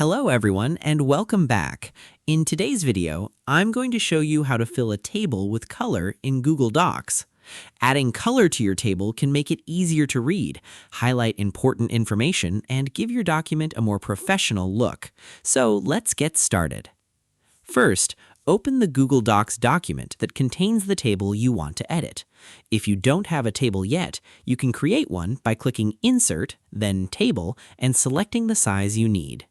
Hello everyone and welcome back. In today's video, I'm going to show you how to fill a table with color in Google Docs. Adding color to your table can make it easier to read, highlight important information, and give your document a more professional look. So let's get started. First, open the Google Docs document that contains the table you want to edit. If you don't have a table yet, you can create one by clicking Insert, then Table, and selecting the size you need.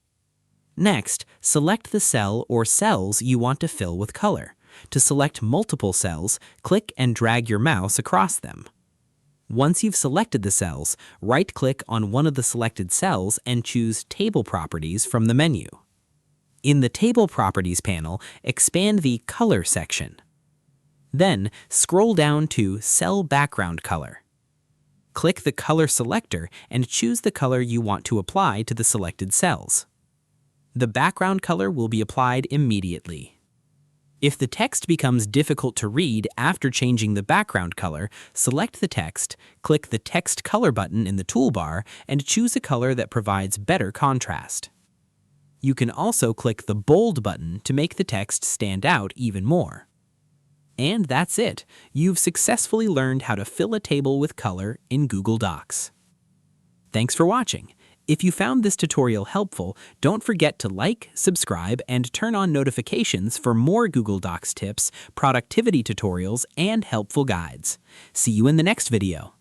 Next, select the cell or cells you want to fill with color. To select multiple cells, click and drag your mouse across them. Once you've selected the cells, right-click on one of the selected cells and choose Table Properties from the menu. In the Table Properties panel, expand the Color section. Then, scroll down to Cell Background Color. Click the color selector and choose the color you want to apply to the selected cells. The background color will be applied immediately. If the text becomes difficult to read after changing the background color, select the text, click the Text Color button in the toolbar, and choose a color that provides better contrast. You can also click the Bold button to make the text stand out even more. And that's it. You've successfully learned how to fill a table with color in Google Docs. Thanks for watching. If you found this tutorial helpful, don't forget to like, subscribe, and turn on notifications for more Google Docs tips, productivity tutorials, and helpful guides. See you in the next video.